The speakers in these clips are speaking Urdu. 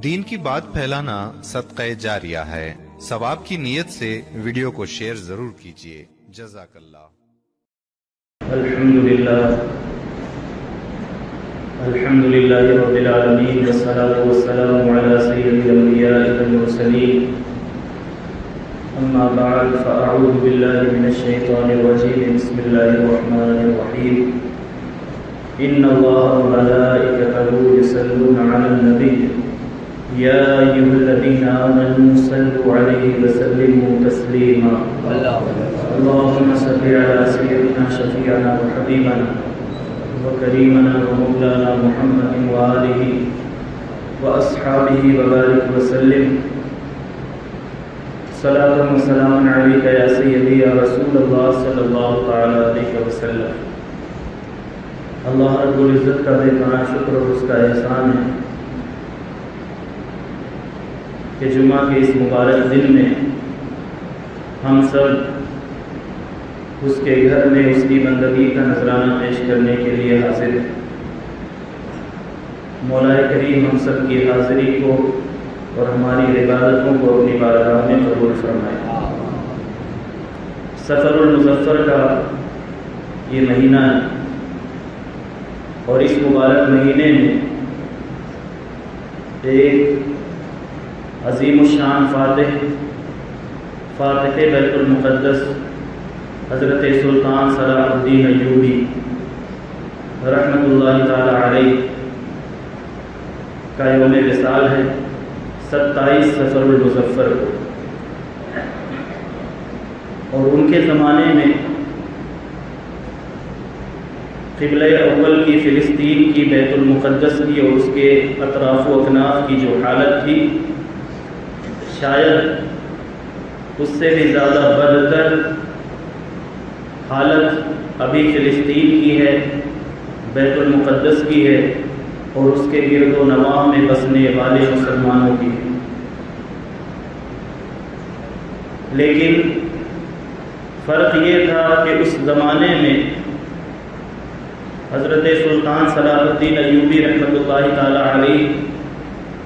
دین کی بات پھیلانا صدقہ جاریہ ہے۔ ثواب کی نیت سے ویڈیو کو شیئر ضرور کیجیے۔ جزاک اللہ۔ الحمدللہ رب العالمین والصلاة والسلام علی سید الانبیاء والمرسلین، اما بعد فاعوذ باللہ من الشیطان الرجیم، بسم اللہ الرحمن الرحیم۔ ان اللہ وملائکتہ یصلون علی النبی یا ایھا الذین آمنوا صلوا علیہ وسلموا تسلیما۔ اللهم صل علی سیدنا شفیعنا وحبیبنا وکریمنا ومولانا محمد وآلہ واصحابہ وبارک وسلم۔ صلاۃ و سلام علیک یا سیدی یا رسول اللہ صلی اللہ تعالی علیہ وسلم۔ اللہ رب العزت کا بے پناہ شکر اور اس کا احسان ہے کہ جمعہ کے اس مبارک دن میں ہم سب اس کے گھر میں اس کی بندگی کا نذرانہ پیش کرنے کے لیے حاضر ہیں۔ مولا کریم ہم سب کی حاضری کو اور ہماری عبادتوں کو اپنی بارگاہ میں قبول فرمائے۔ سفر المظفر کا یہ مہینہ ہے اور اس مبارک مہینے میں ایک عظیم الشان فاتح بیت المقدس حضرت سلطان صلاح الدین ایوبی رحمۃ اللہ تعالی علیہ کا یوم وصال ہے 27 سفر المظفر کو، اور ان کے زمانے میں قبلہ اول کی فلسطین کی بیت المقدس کی اور اس کے اطراف و اکناف کی جو حالت تھی، شاید اس سے بھی زیادہ بدتر حالت ابھی فلسطین کی ہے، بیت المقدس کی ہے اور اس کے گرد و نواح میں بسنے والے مسلمانوں کی ہے۔ لیکن فرق یہ تھا کہ اس زمانے میں حضرت سلطان صلاح الدین ایوبی رحمۃ اللہ تعالی علیہ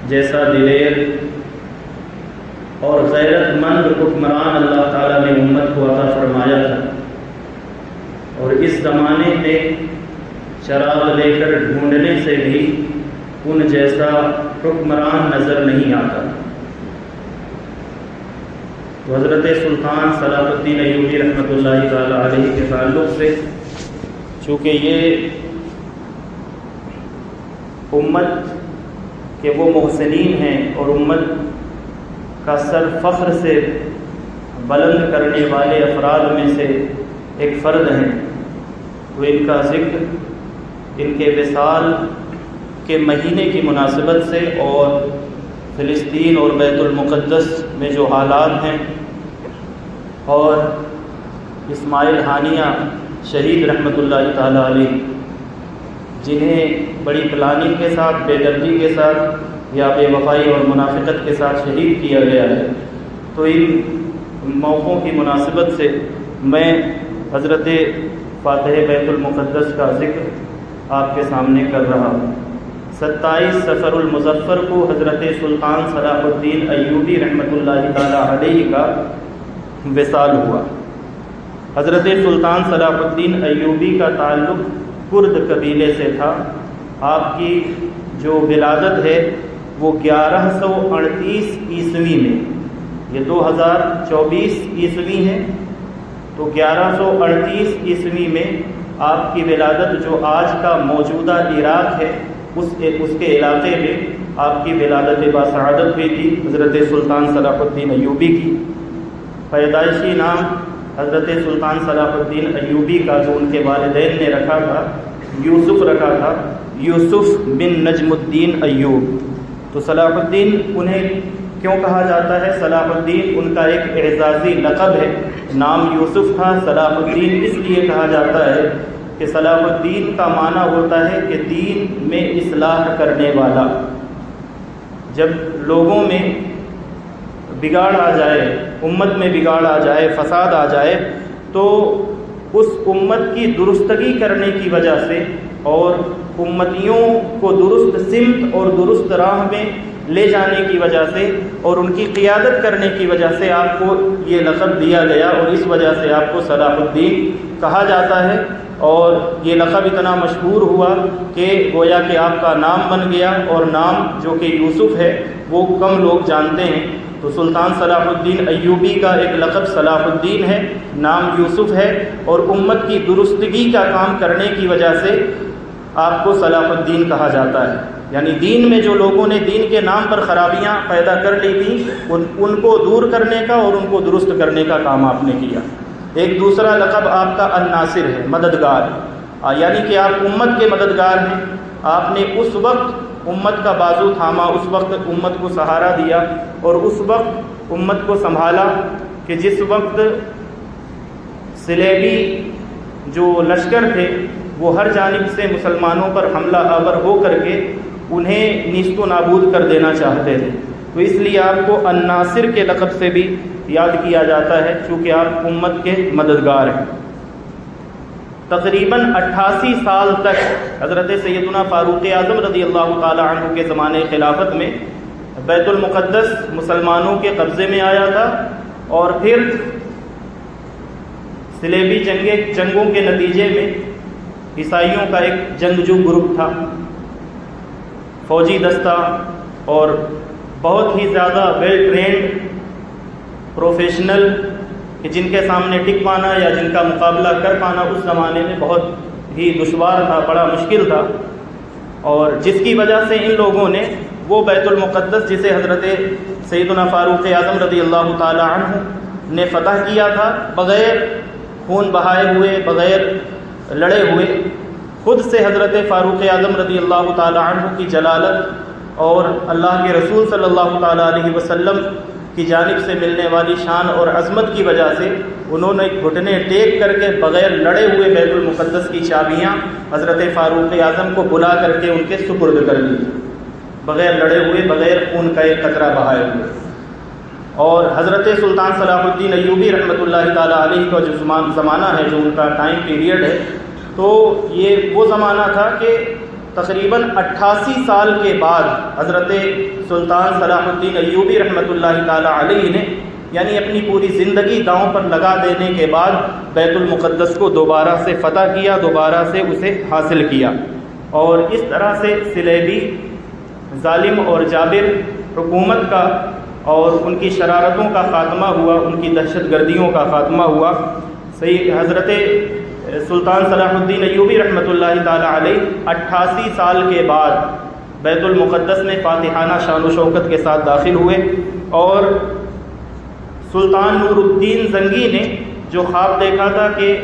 جیسا دلیر اور غیرت مند حکمران اللہ تعالیٰ نے امت کو عطا فرمایا تھا، اور اس زمانے میں چراغ لے کر ڈھونڈنے سے بھی ان جیسا حکمران نظر نہیں آتا۔ تو حضرت سلطان صلاح الدین ایوبی رحمۃ اللہ تعالی علیہ کے تعلق سے چونکہ یہ امت کے وہ محسنین ہیں اور امت کا سر فخر سے بلند کرنے والے افراد میں سے ایک فرد ہیں، تو ان کا ذکر ان کے وصال کے مہینے کی مناسبت سے اور فلسطین اور بیت المقدس میں جو حالات ہیں اور اسماعیل ہانیہ شہید رحمۃ اللہ تعالی علیہ جنہیں بڑی پلاننگ کے ساتھ، بے دردی کے ساتھ یا بے وفائی اور منافقت کے ساتھ شہید کیا گیا ہے، تو ان موقعوں کی مناسبت سے میں حضرت فاتح بیت المقدس کا ذکر آپ کے سامنے کر رہا ہوں۔ 27 سفر المظفر کو حضرت سلطان صلاح الدین ایوبی رحمۃ اللہ تعالی علیہ کا وصال ہوا۔ حضرت سلطان صلاح الدین ایوبی کا تعلق کرد قبیلے سے تھا۔ آپ کی جو ولادت ہے وہ 1138 عیسوی میں، یہ 2024 عیسوی ہے، تو 1138 عیسوی میں آپ کی ولادت جو آج کا موجودہ عراق ہے اس کے علاقے میں آپ کی ولادت باسعادت ہوئی تھی حضرت سلطان صلاح الدین ایوبی کی۔ پیدائشی نام حضرت سلطان صلاح الدین ایوبی کا جو ان کے والدین نے رکھا تھا یوسف رکھا تھا، یوسف بن نجم الدین ایوب۔ تو صلاح الدین انہیں کیوں کہا جاتا ہے؟ صلاح الدین ان کا ایک اعزازی لقب ہے، نام یوسف تھا، صلاح الدین اس لیے کہا جاتا ہے کہ صلاح الدین کا معنی ہوتا ہے کہ دین میں اصلاح کرنے والا۔ جب لوگوں میں بگاڑ آ جائے، امت میں بگاڑ آ جائے، فساد آ جائے، تو اس امت کی درستگی کرنے کی وجہ سے اور امتیوں کو درست سمت اور درست راہ میں لے جانے کی وجہ سے اور ان کی قیادت کرنے کی وجہ سے آپ کو یہ لقب دیا گیا اور اس وجہ سے آپ کو صلاح الدین کہا جاتا ہے۔ اور یہ لقب اتنا مشہور ہوا کہ گویا کہ آپ کا نام بن گیا، اور نام جو کہ یوسف ہے وہ کم لوگ جانتے ہیں۔ تو سلطان صلاح الدین ایوبی کا ایک لقب صلاح الدین ہے، نام یوسف ہے، اور امت کی درستگی کا کام کرنے کی وجہ سے آپ کو صلاح الدین کہا جاتا ہے۔ یعنی دین میں جو لوگوں نے دین کے نام پر خرابیاں پیدا کر لی تھیں ان کو دور کرنے کا اور ان کو درست کرنے کا کام آپ نے کیا۔ ایک دوسرا لقب آپ کا الناصر ہے، مددگار، یعنی کہ آپ امت کے مددگار ہیں۔ آپ نے اس وقت امت کا بازو تھاما، اس وقت امت کو سہارا دیا اور اس وقت امت کو سنبھالا کہ جس وقت صلیبی جو لشکر تھے وہ ہر جانب سے مسلمانوں پر حملہ آور ہو کر کے انہیں نیست و نابود کر دینا چاہتے تھے۔ تو اس لیے آپ کو الناصر کے لقب سے بھی یاد کیا جاتا ہے، چونکہ آپ امت کے مددگار ہیں۔ تقریباً 88 سال تک حضرت سیدنا فاروق اعظم رضی اللہ تعالی عنہ کے زمانے خلافت میں بیت المقدس مسلمانوں کے قبضے میں آیا تھا، اور پھر صلیبی جنگوں کے نتیجے میں عیسائیوں کا ایک جنگجو گروپ تھا، فوجی دستہ اور بہت ہی زیادہ ویل ٹرینڈ پروفیشنل کہ جن کے سامنے ٹک پانا یا جن کا مقابلہ کر پانا اس زمانے میں بہت ہی دشوار تھا، بڑا مشکل تھا، اور جس کی وجہ سے ان لوگوں نے وہ بیت المقدس جسے حضرت سیدنا فاروق اعظم رضی اللہ تعالی عنہ نے فتح کیا تھا، بغیر خون بہائے ہوئے، بغیر لڑے ہوئے، خود سے حضرت فاروق اعظم رضی اللہ تعالی عنہ کی جلالت اور اللہ کے رسول صلی اللہ تعالی علیہ وسلم کی جانب سے ملنے والی شان اور عظمت کی وجہ سے انہوں نے گھٹنے ٹیک کر کے بغیر لڑے ہوئے بیت المقدس کی چابیاں حضرت فاروق اعظم کو بلا کر کے ان کے سپرد کر لی، بغیر لڑے ہوئے، بغیر خون کا ایک قطرہ بہائے ہوئے۔ اور حضرت سلطان صلاح الدین ایوبی رحمۃ اللہ تعالی علیہ کا جو زمانہ ہے، جو ان کا ٹائم پیریڈ ہے، تو یہ وہ زمانہ تھا کہ تقریباً 88 سال کے بعد حضرت سلطان صلاح الدین ایوبی رحمۃ اللہ تعالی علیہ نے یعنی اپنی پوری زندگی داؤں پر لگا دینے کے بعد بیت المقدس کو دوبارہ سے فتح کیا، دوبارہ سے اسے حاصل کیا، اور اس طرح سے صلیبی ظالم اور جابر حکومت کا اور ان کی شرارتوں کا خاتمہ ہوا، ان کی دہشت گردیوں کا خاتمہ ہوا۔ حضرت سلطان صلاح الدین ایوبی رحمۃ اللہ تعالی علیہ 88 سال کے بعد بیت المقدس میں فاتحانہ شان و شوکت کے ساتھ داخل ہوئے، اور سلطان نور الدین زنگی نے جو خواب دیکھا تھا کہ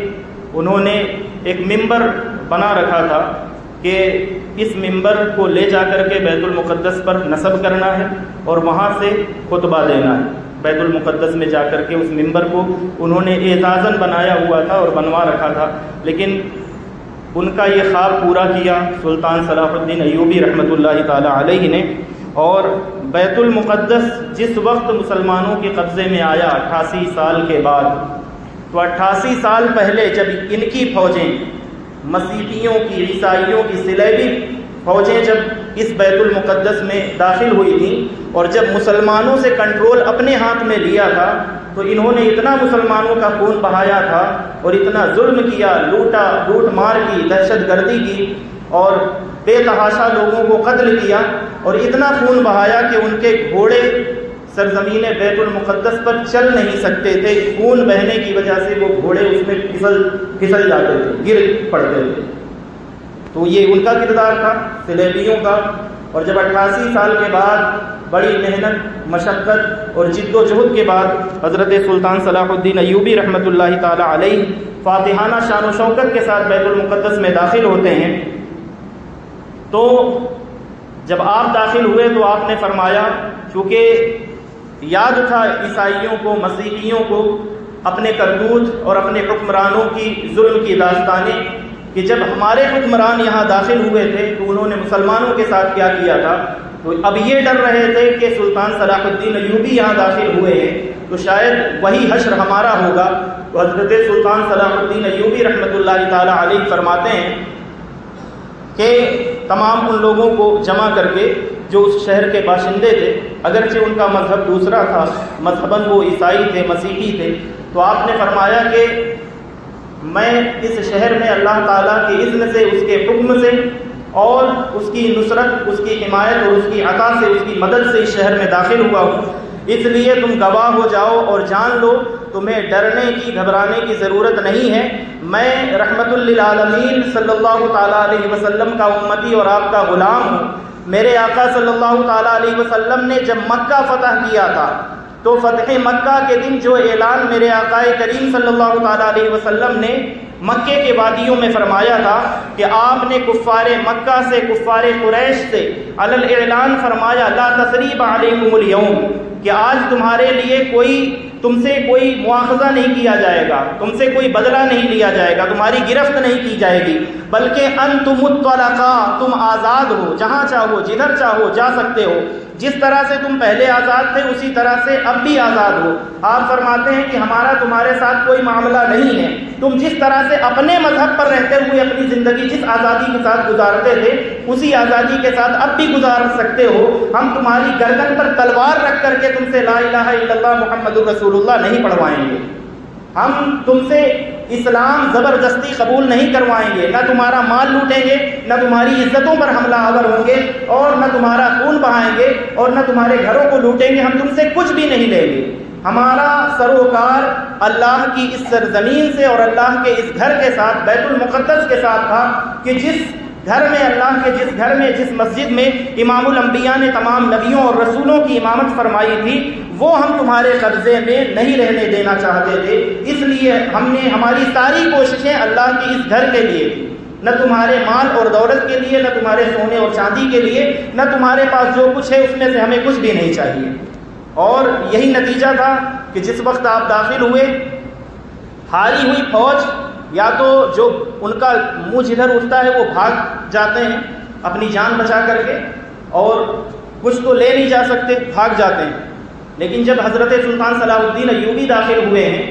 انہوں نے ایک ممبر بنا رکھا تھا کہ اس ممبر کو لے جا کر کے بیت المقدس پر نصب کرنا ہے اور وہاں سے خطبہ دینا ہے۔ بیت المقدس میں جا کر کے اس ممبر کو انہوں نے اعزازاً بنایا ہوا تھا اور بنوا رکھا تھا، لیکن ان کا یہ خواب پورا کیا سلطان صلاح الدین ایوبی رحمۃ اللہ تعالی علیہ نے، اور بیت المقدس جس وقت مسلمانوں کے قبضے میں آیا 88 سال کے بعد، تو 88 سال پہلے جب ان کی فوجیں مسیحیوں کی، عیسائیوں کی، صلیبی فوجیں جب اس بیت المقدس میں داخل ہوئی تھیں اور جب مسلمانوں سے کنٹرول اپنے ہاتھ میں لیا تھا، تو انہوں نے اتنا مسلمانوں کا خون بہایا تھا اور اتنا ظلم کیا، لوٹ مار کی، دہشت گردی کی اور بے تحاشا لوگوں کو قتل کیا، اور اتنا خون بہایا کہ ان کے گھوڑے سرزمین بیت المقدس پر چل نہیں سکتے تھے، خون بہنے کی وجہ سے وہ گھوڑے اس میں پھسل جاتے تھے، گر پڑتے تھے۔ تو یہ ان کا کردار تھا صلیبیوں کا۔ اور جب 88 سال کے بعد بڑی محنت، مشقت اور جد و جہد کے بعد حضرت سلطان صلاح الدین ایوبی رحمۃ اللہ تعالی علیہ فاتحانہ شان و شوکت کے ساتھ بیت المقدس میں داخل ہوتے ہیں، تو جب آپ داخل ہوئے تو آپ نے فرمایا، چونکہ یاد تھا عیسائیوں کو، مسیحیوں کو اپنے کرتوت اور اپنے حکمرانوں کی ظلم کی داستانیں، کہ جب ہمارے حکمران یہاں داخل ہوئے تھے تو انہوں نے مسلمانوں کے ساتھ کیا کیا تھا، تو اب یہ ڈر رہے تھے کہ سلطان صلاح الدین ایوبی یہاں داخل ہوئے ہیں تو شاید وہی حشر ہمارا ہوگا۔ تو حضرت سلطان صلاح الدین ایوبی رحمۃ اللہ تعالی علیہ فرماتے ہیں کہ تمام ان لوگوں کو جمع کر کے جو اس شہر کے باشندے تھے، اگرچہ ان کا مذہب دوسرا تھا، مذہباً وہ عیسائی تھے، مسیحی تھے، تو آپ نے فرمایا کہ میں اس شہر میں اللہ تعالیٰ کے اذن سے، اس کے حکم سے اور اس کی نصرت، اس کی حمایت اور اس کی عطا سے، اس کی مدد سے اس شہر میں داخل ہوا ہوں، اس لیے تم گواہ ہو جاؤ اور جان لو تمہیں ڈرنے کی، گھبرانے کی ضرورت نہیں ہے۔ میں رحمت للعالمین صلی اللہ تعالیٰ علیہ وسلم کا امتی اور آپ کا غلام ہوں۔ میرے آقا صلی اللہ تعالیٰ علیہ وسلم نے جب مکہ فتح کیا تھا تو فتح مکہ کے دن جو اعلان میرے آقا کریم صلی اللہ تعالیٰ علیہ وسلم نے مکے کے وادیوں میں فرمایا تھا کہ آپ نے کفار مکہ سے، کفار قریش سے علی الاعلان فرمایا لا تثریب علیکم اليوم، کہ آج تمہارے لیے تم سے کوئی مواخذہ نہیں کیا جائے گا، تم سے کوئی بدلہ نہیں لیا جائے گا، تمہاری گرفت نہیں کی جائے گی، بلکہ انتم الطلقاء، تم آزاد ہو، جہاں چاہو جدھر چاہو جا سکتے ہو، جس طرح سے تم پہلے آزاد تھے اسی طرح سے اب بھی آزاد ہو۔ آپ فرماتے ہیں کہ ہمارا تمہارے ساتھ کوئی معاملہ نہیں ہے، تم جس طرح سے اپنے مذہب پر رہتے ہوئے اپنی زندگی جس آزادی کے ساتھ گزارتے تھے اسی آزادی کے ساتھ اب بھی گزار سکتے ہو۔ ہم تمہاری گردن پر تلوار رکھ کر کے تم سے لا الہ الا اللہ محمد رسول اللہ نہیں پڑھوائیں گے، ہم تم سے اسلام زبردستی قبول نہیں کروائیں گے، نہ تمہارا مال لوٹیں گے، نہ تمہاری عزتوں پر حملہ آور ہوں گے، اور نہ تمہارا خون بہائیں گے، اور نہ تمہارے گھروں کو لوٹیں گے، ہم تم سے کچھ بھی نہیں لیں گے۔ ہمارا سروکار اللہ کی اس سرزمین سے اور اللہ کے اس گھر کے ساتھ، بیت المقدس کے ساتھ تھا کہ جس گھر میں اللہ کے جس گھر میں، جس مسجد میں امام الانبیاء نے تمام نبیوں اور رسولوں کی امامت فرمائی تھی، وہ ہم تمہارے قبضے میں نہیں رہنے دینا چاہتے تھے، اس لیے ہم نے ہماری ساری کوششیں اللہ کی اس گھر کے لیے تھی، نہ تمہارے مال اور دولت کے لیے، نہ تمہارے سونے اور چاندی کے لیے، نہ تمہارے پاس جو کچھ ہے اس میں سے ہمیں کچھ بھی نہیں چاہیے۔ اور یہی نتیجہ تھا کہ جس وقت آپ داخل ہوئے، ہاری ہوئی فوج یا تو جو ان کا منہ جدھر اٹھتا ہے وہ بھاگ جاتے ہیں اپنی جان بچا کر کے، اور کچھ تو لے نہیں جا سکتے، بھاگ جاتے ہیں۔ لیکن جب حضرت سلطان صلاح الدین ایوبی داخل ہوئے ہیں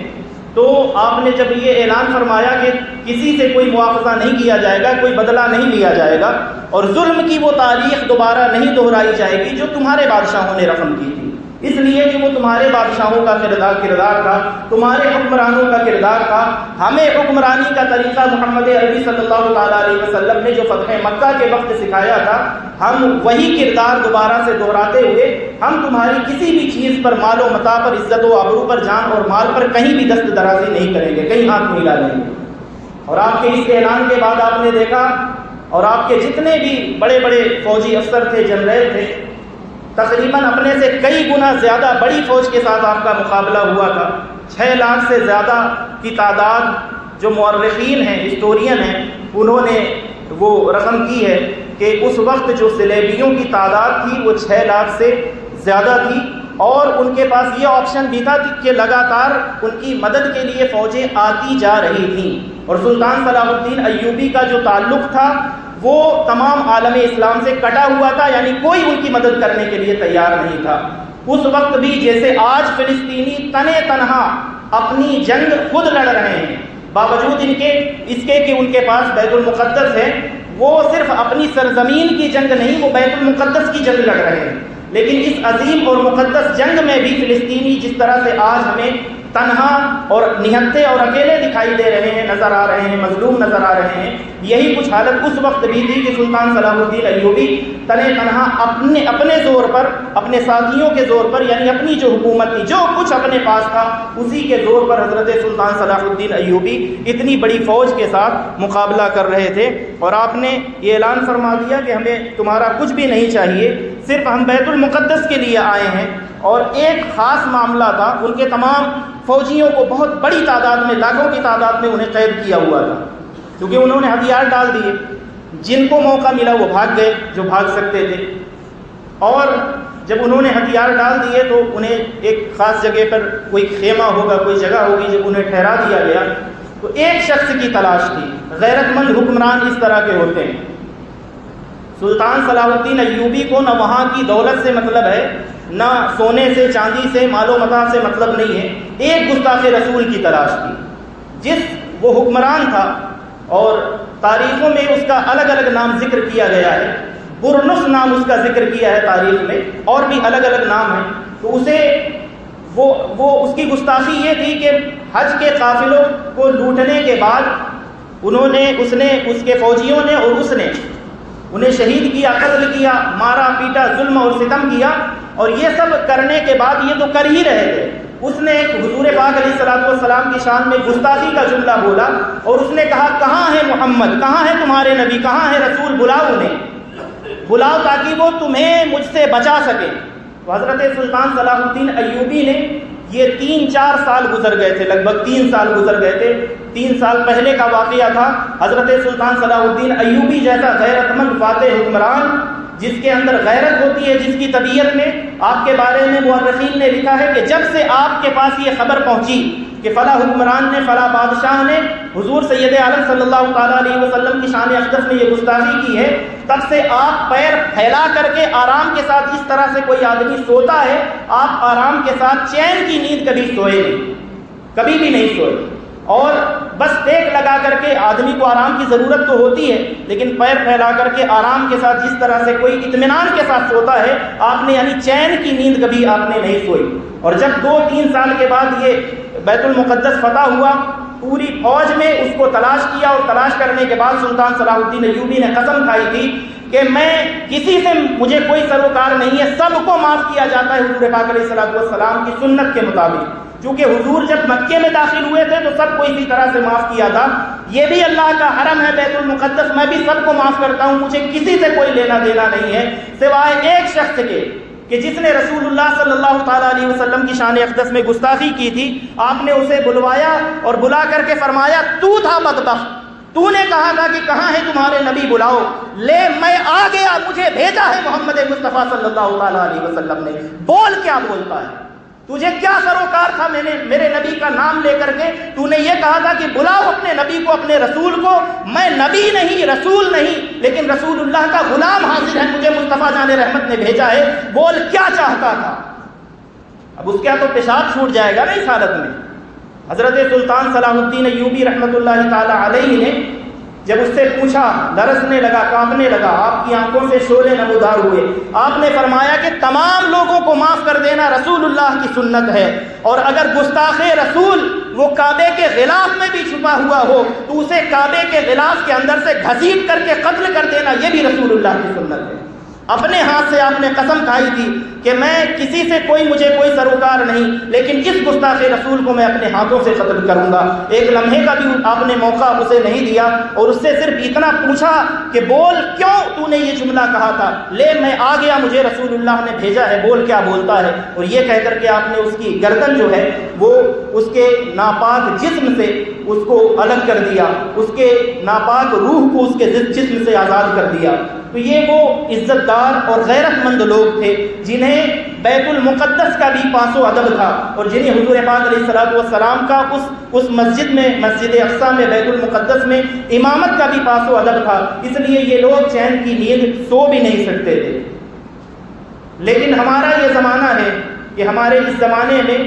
تو آپ نے جب یہ اعلان فرمایا کہ کسی سے کوئی مواخذہ نہیں کیا جائے گا، کوئی بدلہ نہیں لیا جائے گا، اور ظلم کی وہ تاریخ دوبارہ نہیں دہرائی جائے گی جو تمہارے بادشاہوں نے رقم کی تھی، اس لیے کہ وہ تمہارے بادشاہوں کا کردار تھا، تمہارے حکمرانوں کا کردار تھا۔ ہمیں حکمرانی کا طریقہ محمد عربی صلی اللہ تعالیٰ علیہ وسلم نے جو فتح مکہ کے وقت سکھایا تھا، ہم وہی کردار دوبارہ سے دہراتے ہوئے ہم تمہاری کسی بھی چیز پر، مال و متاع پر، عزت و آبرو پر، جان اور مال پر کہیں بھی دست درازی نہیں کریں گے، کہیں ہاتھ نہیں ڈالیں گے۔ اور آپ کے اس اعلان کے بعد آپ نے دیکھا، اور آپ کے جتنے بھی بڑے بڑے فوجی افسر تھے، جنرل تھے، تقریباً اپنے سے کئی گنا زیادہ بڑی فوج کے ساتھ آپ کا مقابلہ ہوا تھا۔ 6 لاکھ سے زیادہ کی تعداد، جو مورخین ہیں، ہسٹورین ہیں، انہوں نے وہ رقم کی ہے کہ اس وقت جو صلیبیوں کی تعداد تھی وہ 6 لاکھ سے زیادہ تھی، اور ان کے پاس یہ آپشن بھی تھا کہ لگاتار ان کی مدد کے لیے فوجیں آتی جا رہی تھیں، اور سلطان صلاح الدین ایوبی کا جو تعلق تھا وہ تمام عالم اسلام سے کٹا ہوا تھا، یعنی کوئی ان کی مدد کرنے کے لیے تیار نہیں تھا۔ اس وقت بھی جیسے آج فلسطینی تنے تنہا اپنی جنگ خود لڑ رہے ہیں، باوجود اس کے کہ ان کے پاس بیت المقدس ہے، وہ صرف اپنی سرزمین کی جنگ نہیں، وہ بیت المقدس کی جنگ لڑ رہے ہیں۔ لیکن اس عظیم اور مقدس جنگ میں بھی فلسطینی جس طرح سے آج ہمیں تنہا اور نہتے اور اکیلے دکھائی دے رہے ہیں، نظر آ رہے ہیں، مظلوم نظر آ رہے ہیں، یہی کچھ حالت اس وقت بھی تھی کہ سلطان صلاح الدین ایوبی تنے تنہا اپنے زور پر، اپنے ساتھیوں کے زور پر، یعنی اپنی جو حکومت تھی، جو کچھ اپنے پاس تھا، اسی کے زور پر حضرت سلطان صلاح الدین ایوبی اتنی بڑی فوج کے ساتھ مقابلہ کر رہے تھے۔ اور آپ نے یہ اعلان فرما دیا کہ ہمیں تمہارا کچھ بھی نہیں چاہیے، صرف ہم بیت المقدس کے لیے آئے ہیں۔ اور ایک خاص معاملہ تھا، ان کے تمام فوجیوں کو بہت بڑی تعداد میں، لاکھوں کی تعداد میں انہیں قید کیا ہوا تھا، کیونکہ انہوں نے ہتھیار ڈال دیے، جن کو موقع ملا وہ بھاگ گئے جو بھاگ سکتے تھے، اور جب انہوں نے ہتھیار ڈال دیے تو انہیں ایک خاص جگہ پر کوئی خیمہ ہوگا، کوئی جگہ ہوگی، جب انہیں ٹھہرا دیا گیا تو ایک شخص کی تلاش تھی۔ غیرت مند حکمران اس طرح کے ہوتے ہیں۔ سلطان صلاح الدین ایوبی کو نہ وہاں کی دولت سے مطلب ہے، نہ سونے سے، چاندی سے، مال و متاع سے مطلب نہیں ہے، ایک گستاخ رسول کی تلاش تھی۔ وہ حکمران تھا اور تاریخوں میں اس کا الگ الگ نام ذکر کیا گیا ہے۔ برنس نام اس کا ذکر کیا ہے تاریخ میں، اور بھی الگ الگ نام ہیں. تو اسے وہ اس کی گستاخی یہ تھی کہ حج کے قافلوں کو لوٹنے کے بعد اس کے فوجیوں نے اور اس نے انہیں شہید کیا، قتل کیا، مارا پیٹا، ظلم اور ستم کیا. اور یہ سب کرنے کے بعد یہ تو کر ہی رہے تھے، اس نے حضور پاک علیہ الصلوۃ والسلام کی شان میں گستاخی کا جملہ بولا اور اس نے کہا کہاں ہے محمد، کہاں ہے تمہارے نبی، کہاں ہے رسول، بلاؤ انہیں، بلاؤ تاکہ وہ تمہیں مجھ سے بچا سکے. تو حضرت سلطان صلاح الدین ایوبی نے یہ 3-4 سال گزر گئے تھے، لگ بھگ 3 سال گزر گئے تھے. 3 سال پہلے کا واقعہ تھا. حضرت سلطان صلاح الدین ایوبی جیسا غیرت مند فاتح حکمران، جس کے اندر غیرت ہوتی ہے، جس کی طبیعت میں، آپ کے بارے میں مورخین نے لکھا ہے کہ جب سے آپ کے پاس یہ خبر پہنچی کہ فلاں حکمران نے، فلاں بادشاہ نے حضور سید عالم صلی اللہ تعالیٰ علیہ وسلم کی شان اقدس میں یہ گستاخی کی ہے، تب سے آپ پیر پھیلا کر کے آرام کے ساتھ، جس طرح سے کوئی آدمی سوتا ہے، آپ آرام کے ساتھ چین کی نیند کبھی سوئے نہیں، کبھی بھی نہیں سوئے. اور بس ٹیک لگا کر کے، آدمی کو آرام کی ضرورت تو ہوتی ہے لیکن پیر پھیلا کر کے آرام کے ساتھ جس طرح سے کوئی اطمینان کے ساتھ سوتا ہے، آپ نے یعنی چین کی نیند کبھی آپ نے نہیں سوئی. اور جب 2-3 سال کے بعد یہ بیت المقدس فتح ہوا، پوری فوج میں اس کو تلاش کیا اور تلاش کرنے کے بعد سلطان صلاح الدین ایوبی نے قسم کھائی تھی کہ میں کسی سے، مجھے کوئی سروکار نہیں ہے، سب کو معاف کیا جاتا ہے حضور پاک علیہ الصلوۃ والسلام کی سنت کے مطابق. چونکہ حضور جب مکے میں داخل ہوئے تھے تو سب کو اسی طرح سے معاف کیا تھا. یہ بھی اللہ کا حرم ہے بیت المقدس، میں بھی سب کو معاف کرتا ہوں، مجھے کسی سے کوئی لینا دینا نہیں ہے سوائے ایک شخص کے کہ جس نے رسول اللہ صلی اللہ تعالیٰ علیہ وسلم کی شان اقدس میں گستاخی کی تھی. آپ نے اسے بلوایا اور بلا کر کے فرمایا تو تھا بدبخت، تو نے کہا تھا کہ کہاں ہے تمہارے نبی، بلاؤ، لے میں آ گیا، مجھے بھیجا ہے محمد مصطفیٰ صلی اللہ تعالیٰ علیہ وسلم نے، بول کیا بولتا ہے، تجھے کیا سروکار تھا میرے نبی کا نام لے کر کے، تو نے یہ کہا تھا کہ بلاؤ اپنے نبی کو، اپنے رسول کو. میں نبی نہیں، رسول نہیں، لیکن رسول اللہ کا غلام حاضر ہے، مجھے مصطفیٰ جان رحمت نے بھیجا ہے، بول کیا چاہتا تھا. اب اس کا تو پیشاب چھوٹ جائے گا نا اس حالت میں. حضرت سلطان صلاح الدین ایوبی رحمۃ اللہ تعالی علیہ نے جب اس سے پوچھا، لرزنے لگا، کانپنے لگا، آپ کی آنکھوں سے شعلے نمودار ہوئے. آپ نے فرمایا کہ تمام لوگوں کو معاف کر دینا رسول اللہ کی سنت ہے، اور اگر گستاخ رسول وہ کعبے کے غلاف میں بھی چھپا ہوا ہو تو اسے کعبے کے غلاف کے اندر سے گھسیٹ کر کے قتل کر دینا، یہ بھی رسول اللہ کی سنت ہے. اپنے ہاتھ سے آپ نے قسم کھائی تھی کہ میں کسی سے مجھے کوئی سروکار نہیں، لیکن اس گستاخ رسول کو میں اپنے ہاتھوں سے قتل کروں گا. ایک لمحے کا بھی آپ نے موقع اسے نہیں دیا اور اس سے صرف اتنا پوچھا کہ بول کیوں تو نے یہ جملہ کہا تھا، لے میں آ گیا، مجھے رسول اللہ نے بھیجا ہے، بول کیا بولتا ہے. اور یہ کہہ کر کے آپ نے اس کی گردن جو ہے وہ اس کے ناپاک جسم سے اس کو الگ کر دیا، اس کے ناپاک روح کو اس کے جسم سے آزاد کر دیا. تو یہ وہ عزت دار اور غیرت مند لوگ تھے جنہیں بیت المقدس کا بھی پاس و ادب تھا، اور جنہیں حضور پاک علیہ الصلوۃ والسلام کا اس مسجد میں، مسجد اقصیٰ میں، بیت المقدس میں امامت کا بھی پاس و ادب تھا. اس لیے یہ لوگ چین کی نیند سو بھی نہیں سکتے تھے. لیکن ہمارا یہ زمانہ ہے کہ ہمارے اس زمانے میں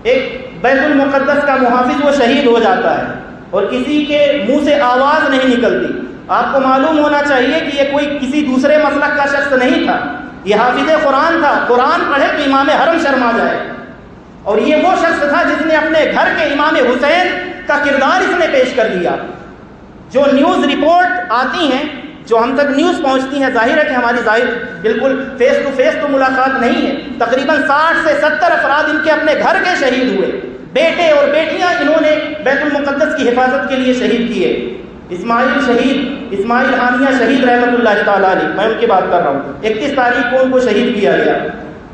ایک بیت المقدس کا محافظ وہ شہید ہو جاتا ہے اور کسی کے منہ سے آواز نہیں نکلتی. آپ کو معلوم ہونا چاہیے کہ یہ کوئی کسی دوسرے مسلک کا شخص نہیں تھا، یہ حافظ قرآن تھا. قرآن پڑھے تو امام حرم شرما جائے. اور یہ وہ شخص تھا جس نے اپنے گھر کے امام حسین کا کردار اس نے پیش کر دیا. جو نیوز رپورٹ آتی ہیں، جو ہم تک نیوز پہنچتی ہیں، ظاہر ہے کہ ہماری ظاہر بالکل فیس ٹو فیس تو ملاقات نہیں ہے، تقریباً 60 سے 70 افراد ان کے اپنے گھر کے شہید ہوئے. بیٹے اور بیٹیاں انہوں نے بیت المقدس کی حفاظت کے لیے شہید کیے. اسماعیل حامیہ شہید رحمۃ اللہ تعالیٰ علیہ، میں ان کی بات کر رہا ہوں. 31 تاریخ کو ان کو شہید کیا گیا.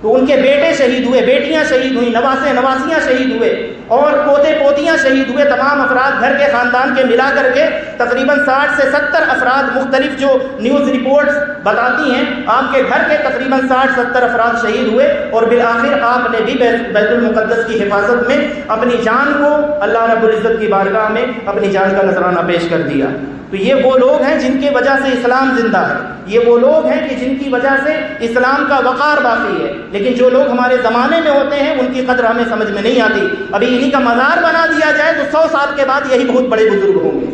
تو ان کے بیٹے شہید ہوئے، بیٹیاں شہید ہوئیں، نواسے نواسیاں شہید ہوئے اور پوتے پوتیاں شہید ہوئے. تمام افراد گھر کے خاندان کے ملا کر کے تقریباً 60 سے 70 افراد، مختلف جو نیوز رپورٹس بتاتی ہیں، آپ کے گھر کے تقریباً 60-70 افراد شہید ہوئے. اور بالآخر آپ نے بھی بیت المقدس کی حفاظت میں اپنی جان کو اللہ رب العزت کی بارگاہ میں اپنی جان کا نذرانہ پیش کر دیا. تو یہ وہ لوگ ہیں جن کی وجہ سے اسلام زندہ ہے، یہ وہ لوگ ہیں کہ جن کی وجہ سے اسلام کا وقار باقی ہے. لیکن جو لوگ ہمارے زمانے میں ہوتے ہیں ان کی قدر ہمیں سمجھ میں نہیں آتی. ابھی انہی کا مزار بنا دیا جائے تو 100 سال کے بعد یہی بہت بڑے بزرگ ہوں گے.